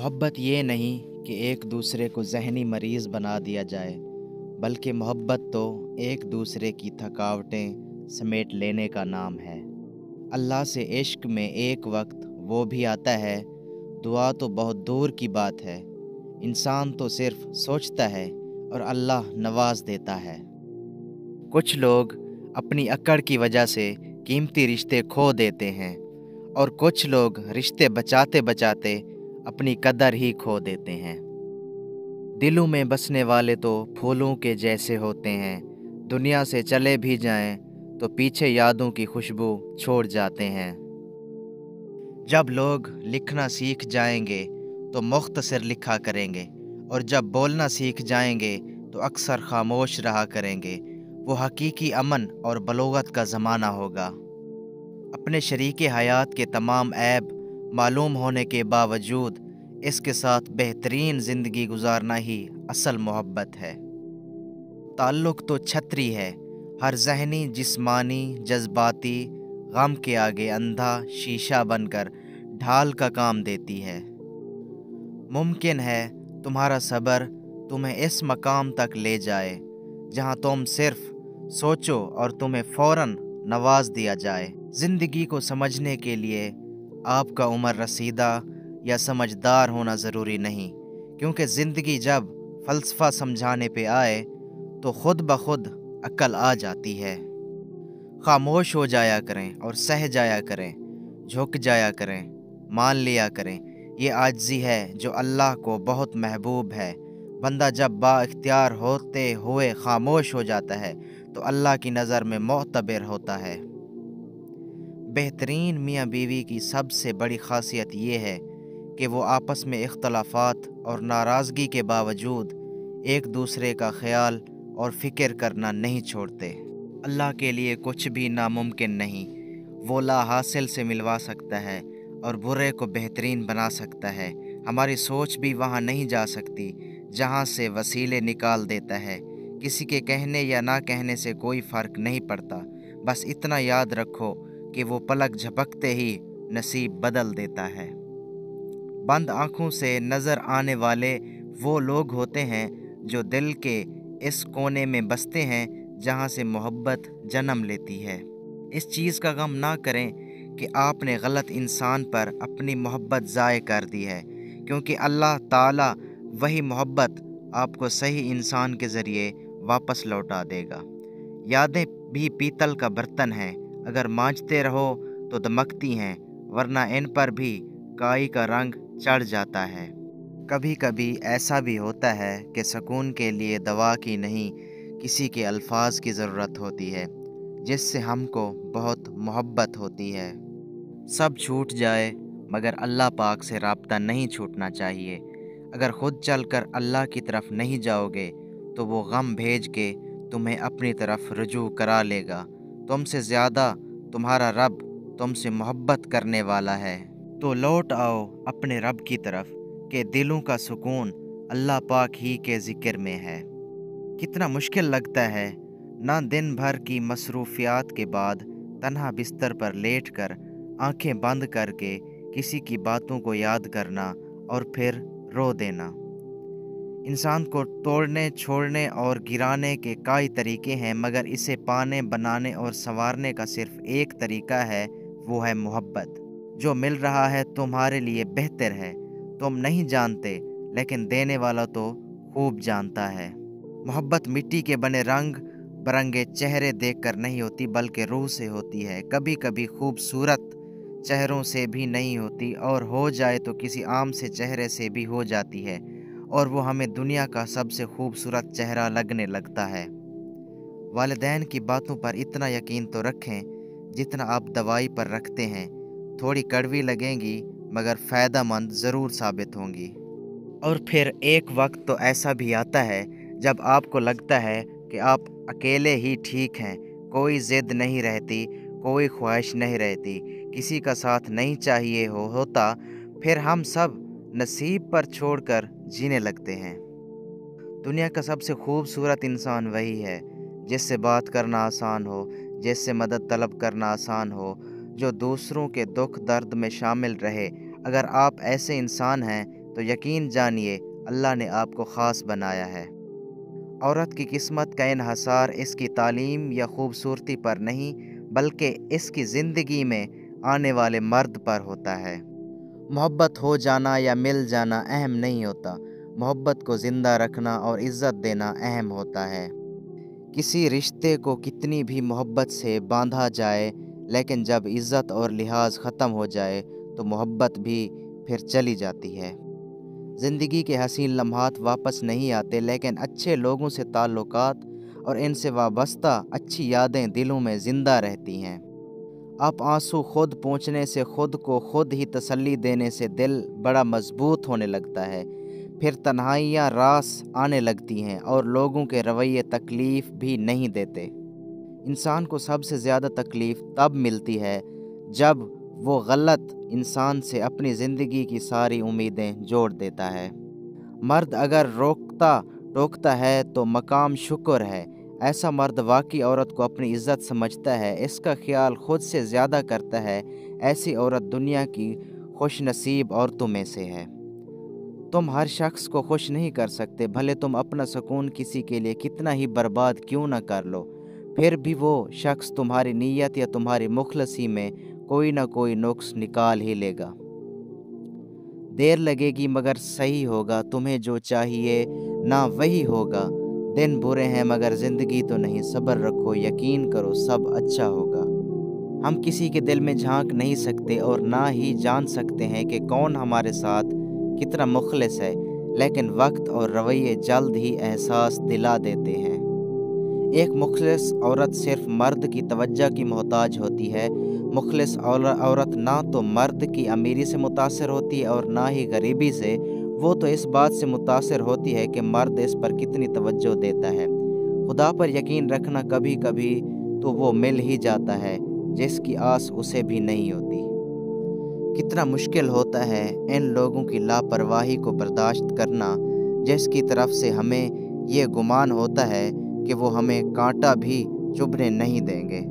मोहब्बत ये नहीं कि एक दूसरे को ज़हनी मरीज़ बना दिया जाए, बल्कि मोहब्बत तो एक दूसरे की थकावटें समेट लेने का नाम है। अल्लाह से इश्क में एक वक्त वो भी आता है, दुआ तो बहुत दूर की बात है। इंसान तो सिर्फ सोचता है और अल्लाह नवाज देता है। कुछ लोग अपनी अक्ड़ की वजह से कीमती रिश्ते खो देते हैं और कुछ लोग रिश्ते बचाते बचाते अपनी कदर ही खो देते हैं। दिलों में बसने वाले तो फूलों के जैसे होते हैं, दुनिया से चले भी जाएं तो पीछे यादों की खुशबू छोड़ जाते हैं। जब लोग लिखना सीख जाएंगे तो मुख्तसर लिखा करेंगे, और जब बोलना सीख जाएंगे तो अक्सर खामोश रहा करेंगे। वो हकीकी अमन और बलोगत का ज़माना होगा। अपने शरीके हयात के तमाम ऐब मालूम होने के बावजूद इसके साथ बेहतरीन ज़िंदगी गुजारना ही असल मोहब्बत है। ताल्लुक़ तो छतरी है, हर ज़हनी जिस्मानी जज्बाती गम के आगे अंधा शीशा बनकर ढाल का काम देती है। मुमकिन है तुम्हारा सब्र तुम्हें इस मकाम तक ले जाए जहां तुम सिर्फ सोचो और तुम्हें फ़ौरन नवाज दिया जाए। ज़िंदगी को समझने के लिए आपका उम्र रसीदा या समझदार होना ज़रूरी नहीं, क्योंकि ज़िंदगी जब फ़लसफ़ा समझाने पे आए तो ख़ुद ब खुद अक्ल आ जाती है। खामोश हो जाया करें और सह जाया करें, झुक जाया करें, मान लिया करें। ये आजिज़ी है जो अल्लाह को बहुत महबूब है। बंदा जब बाइख्तियार होते हुए खामोश हो जाता है तो अल्लाह की नज़र में मोतबर होता है। बेहतरीन मियाँ बीवी की सबसे बड़ी ख़ासियत ये है कि वो आपस में इख्तलाफात और नाराज़गी के बावजूद एक दूसरे का ख्याल और फ़िक्र करना नहीं छोड़ते। अल्लाह के लिए कुछ भी नामुमकिन नहीं। वो ला हासिल से मिलवा सकता है और बुरे को बेहतरीन बना सकता है। हमारी सोच भी वहाँ नहीं जा सकती जहाँ से वसीले निकाल देता है। किसी के कहने या ना कहने से कोई फ़र्क नहीं पड़ता। बस इतना याद रखो कि वो पलक झपकते ही नसीब बदल देता है। बंद आँखों से नज़र आने वाले वो लोग होते हैं जो दिल के इस कोने में बसते हैं जहाँ से मोहब्बत जन्म लेती है। इस चीज़ का गम ना करें कि आपने गलत इंसान पर अपनी मोहब्बत ज़ाय कर दी है, क्योंकि अल्लाह ताला वही मोहब्बत आपको सही इंसान के ज़रिए वापस लौटा देगा। यादें भी पीतल का बर्तन है, अगर मांजते रहो तो दमकती हैं, वरना इन पर भी काई का रंग चढ़ जाता है। कभी कभी ऐसा भी होता है कि सुकून के लिए दवा की नहीं, किसी के अल्फाज की ज़रूरत होती है जिससे हमको बहुत मोहब्बत होती है। सब छूट जाए मगर अल्लाह पाक से राब्ता नहीं छूटना चाहिए। अगर ख़ुद चलकर अल्लाह की तरफ नहीं जाओगे तो वो गम भेज के तुम्हें अपनी तरफ रुजू करा लेगा। तुमसे ज़्यादा तुम्हारा रब तुमसे मोहब्बत करने वाला है। तो लौट आओ अपने रब की तरफ कि दिलों का सुकून अल्लाह पाक ही के ज़िक्र में है। कितना मुश्किल लगता है ना दिन भर की मसरूफ़ियात के बाद तन्हा बिस्तर पर लेटकर आंखें बंद करके किसी की बातों को याद करना और फिर रो देना। इंसान को तोड़ने छोड़ने और गिराने के कई तरीके हैं, मगर इसे पाने बनाने और संवारने का सिर्फ एक तरीका है, वो है मोहब्बत। जो मिल रहा है तुम्हारे लिए बेहतर है, तुम नहीं जानते, लेकिन देने वाला तो खूब जानता है। मोहब्बत मिट्टी के बने रंग बरंगे चेहरे देखकर नहीं होती, बल्कि रूह से होती है। कभी कभी खूबसूरत चेहरों से भी नहीं होती, और हो जाए तो किसी आम से चेहरे से भी हो जाती है, और वो हमें दुनिया का सबसे खूबसूरत चेहरा लगने लगता है। वालिदैन की बातों पर इतना यकीन तो रखें जितना आप दवाई पर रखते हैं। थोड़ी कड़वी लगेंगी मगर फ़ायदेमंद ज़रूर साबित होंगी। और फिर एक वक्त तो ऐसा भी आता है जब आपको लगता है कि आप अकेले ही ठीक हैं। कोई ज़िद नहीं रहती, कोई ख्वाहिश नहीं रहती, किसी का साथ नहीं चाहिए होता। फिर हम सब नसीब पर छोड़कर जीने लगते हैं। दुनिया का सबसे खूबसूरत इंसान वही है जिससे बात करना आसान हो, जिससे मदद तलब करना आसान हो, जो दूसरों के दुख दर्द में शामिल रहे। अगर आप ऐसे इंसान हैं تو یقین جانیے اللہ نے آپ کو خاص بنایا ہے۔ عورت کی قسمت کا انحصار اس کی تعلیم یا خوبصورتی پر نہیں بلکہ اس کی زندگی میں آنے والے مرد پر ہوتا ہے۔ محبت ہو جانا یا مل جانا اہم نہیں ہوتا، محبت کو زندہ رکھنا اور عزت دینا اہم ہوتا ہے۔ کسی رشتے کو کتنی بھی محبت سے باندھا جائے لیکن جب عزت اور لحاظ ختم ہو جائے تو محبت بھی پھر چلی جاتی ہے۔ زندگی کے حسین لمحات واپس نہیں آتے لیکن اچھے لوگوں سے تعلقات اور ان سے وابستہ اچھی یادیں دلوں میں زندہ رہتی ہیں۔ آپ آنسو خود پونچھنے سے، خود کو خود ہی تسلی دینے سے دل بڑا مضبوط ہونے لگتا ہے۔ پھر تنہائیاں راس آنے لگتی ہیں اور لوگوں کے رویے تکلیف بھی نہیں دیتے۔ انسان کو سب سے زیادہ تکلیف تب ملتی ہے جب وہ غلط انسان سے اپنی زندگی کی ساری امیدیں جوڑ دیتا ہے۔ مرد اگر روکتا ٹوکتا ہے تو مقام شکر ہے۔ ایسا مرد واقعی عورت کو اپنی عزت سمجھتا ہے، اس کا خیال خود سے زیادہ کرتا ہے۔ ایسی عورت دنیا کی خوش نصیب عورتوں میں سے ہے۔ تم ہر شخص کو خوش نہیں کر سکتے، بھلے تم اپنا سکون کسی کے لیے کتنا ہی برباد کیوں نہ کر لو، پھر بھی وہ شخص تمہاری نیت یا تمہاری مخلصی میں کوئی نہ کوئی نقص نکال ہی لے گا۔ دیر لگے گی مگر صحیح ہوگا، تمہیں جو چاہیے نہ وہی ہوگا۔ دن برے ہیں مگر زندگی تو نہیں، صبر رکھو یقین کرو سب اچھا ہوگا۔ ہم کسی کے دل میں جھانک نہیں سکتے اور نہ ہی جان سکتے ہیں کہ کون ہمارے ساتھ کتنا مخلص ہے، لیکن وقت اور رویے جلد ہی احساس دلا دیتے ہیں۔ ایک مخلص عورت صرف مرد کی توجہ کی محتاج ہوتی ہے۔ مخلص عورت نہ تو مرد کی امیری سے متاثر ہوتی ہے اور نہ ہی غریبی سے، وہ تو اس بات سے متاثر ہوتی ہے کہ مرد اس پر کتنی توجہ دیتا ہے۔ خدا پر یقین رکھنا، کبھی کبھی تو وہ مل ہی جاتا ہے جس کی آس اسے بھی نہیں ہوتی۔ کتنا مشکل ہوتا ہے ان لوگوں کی لاپرواہی کو برداشت کرنا جس کی طرف سے ہمیں یہ گمان ہوتا ہے کہ وہ ہمیں کانٹا بھی چبھنے نہیں دیں گے۔